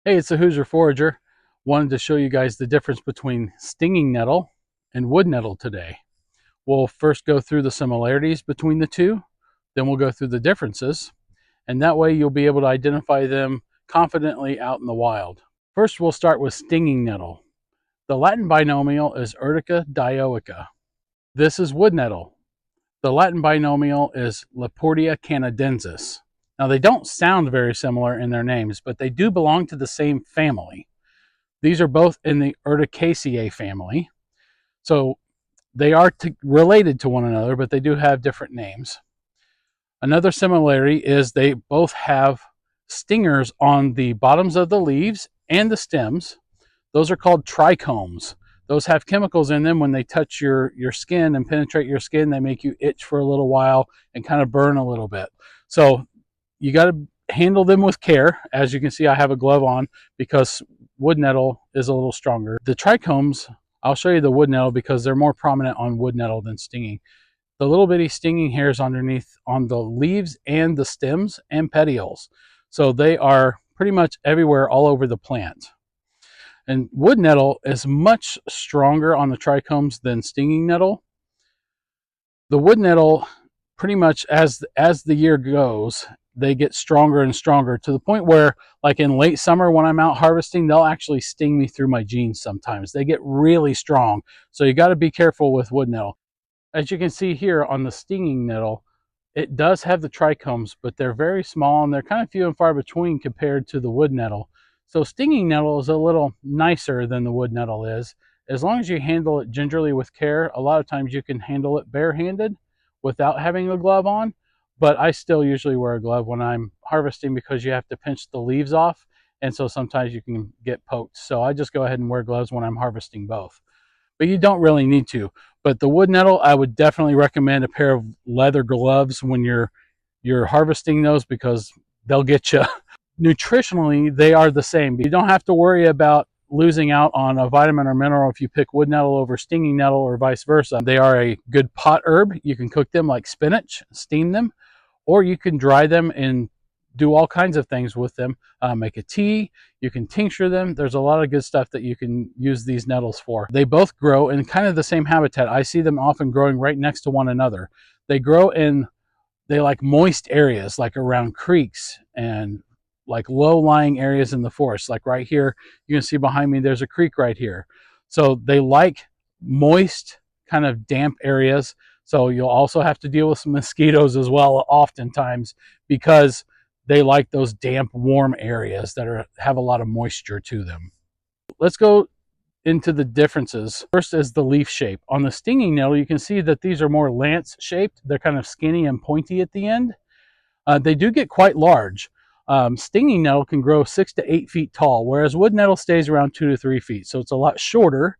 Hey, it's the Hoosier Forager. Wanted to show you guys the difference between stinging nettle and wood nettle today. We'll first go through the similarities between the two, then we'll go through the differences, and that way you'll be able to identify them confidently out in the wild. First, we'll start with stinging nettle. The Latin binomial is Urtica dioica. This is wood nettle. The Latin binomial is Laportia canadensis. Now, they don't sound very similar in their names, but they do belong to the same family. These are both in the Urticaceae family. So they are related to one another, but they do have different names. Another similarity is they both have stingers on the bottoms of the leaves and the stems. Those are called trichomes. Those have chemicals in them. When they touch your skin and penetrate your skin, they make you itch for a little while and kind of burn a little bit. So you got to handle them with care. As you can see, I have a glove on because wood nettle is a little stronger. The trichomes, I'll show you the wood nettle because they're more prominent on wood nettle than stinging. The little bitty stinging hairs underneath on the leaves and the stems and petioles. So they are pretty much everywhere all over the plant. And wood nettle is much stronger on the trichomes than stinging nettle. The wood nettle, pretty much as the year goes, they get stronger and stronger to the point where, like in late summer when I'm out harvesting, they'll actually sting me through my jeans sometimes. They get really strong. So you got to be careful with wood nettle. As you can see here on the stinging nettle, it does have the trichomes, but they're very small and they're kind of few and far between compared to the wood nettle. So stinging nettle is a little nicer than the wood nettle is. As long as you handle it gingerly with care, a lot of times you can handle it barehanded without having a glove on. But I still usually wear a glove when I'm harvesting because you have to pinch the leaves off. And so sometimes you can get poked. So I just go ahead and wear gloves when I'm harvesting both. But you don't really need to. But the wood nettle, I would definitely recommend a pair of leather gloves when you're harvesting those because they'll get you. Nutritionally, they are the same. You don't have to worry about losing out on a vitamin or mineral if you pick wood nettle over stinging nettle or vice versa. They are a good pot herb. You can cook them like spinach, steam them, or you can dry them and do all kinds of things with them. Make a tea, you can tincture them. There's a lot of good stuff that you can use these nettles for. They both grow in kind of the same habitat. I see them often growing right next to one another. They grow in, they like moist areas, like around creeks and like low-lying areas in the forest. Like right here, you can see behind me, there's a creek right here. So they like moist, kind of damp areas. So you'll also have to deal with some mosquitoes as well, oftentimes, because they like those damp, warm areas that have a lot of moisture to them. Let's go into the differences. First is the leaf shape. On the stinging nettle, you can see that these are more lance shaped. They're kind of skinny and pointy at the end. They do get quite large. Stinging nettle can grow 6 to 8 feet tall, whereas wood nettle stays around 2 to 3 feet. So it's a lot shorter.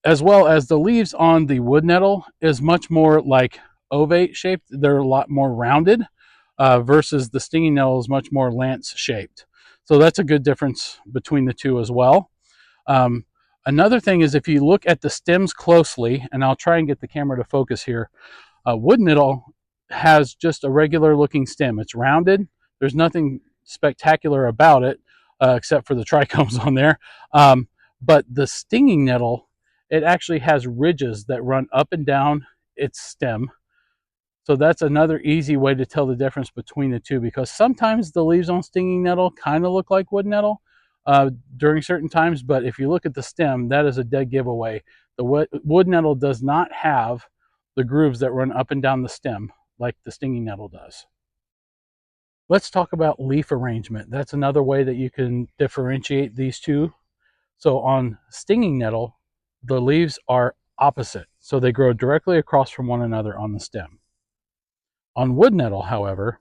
As well as the leaves on the wood nettle is much more like ovate shaped. They're a lot more rounded versus the stinging nettle is much more lance shaped. So that's a good difference between the two as well. Another thing is if you look at the stems closely, and I'll try and get the camera to focus here, wood nettle has just a regular looking stem. It's rounded. There's nothing spectacular about it except for the trichomes on there. But the stinging nettle, it actually has ridges that run up and down its stem. So that's another easy way to tell the difference between the two, because sometimes the leaves on stinging nettle kind of look like wood nettle during certain times, but if you look at the stem, that is a dead giveaway. The wood nettle does not have the grooves that run up and down the stem like the stinging nettle does. Let's talk about leaf arrangement. That's another way that you can differentiate these two. So on stinging nettle, the leaves are opposite, so they grow directly across from one another on the stem. On wood nettle, however,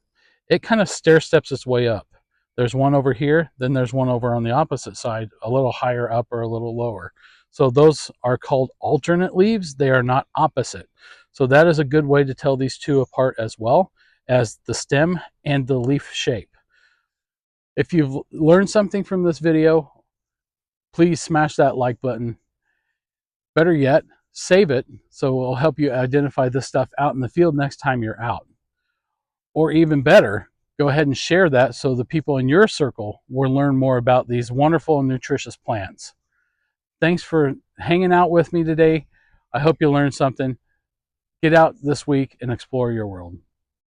it kind of stair steps its way up. There's one over here, then there's one over on the opposite side, a little higher up or a little lower. So those are called alternate leaves. They are not opposite. So that is a good way to tell these two apart, as well as the stem and the leaf shape. If you've learned something from this video, please smash that like button. Better yet, save it so it will help you identify this stuff out in the field next time you're out. Or even better, go ahead and share that so the people in your circle will learn more about these wonderful and nutritious plants. Thanks for hanging out with me today. I hope you learned something. Get out this week and explore your world.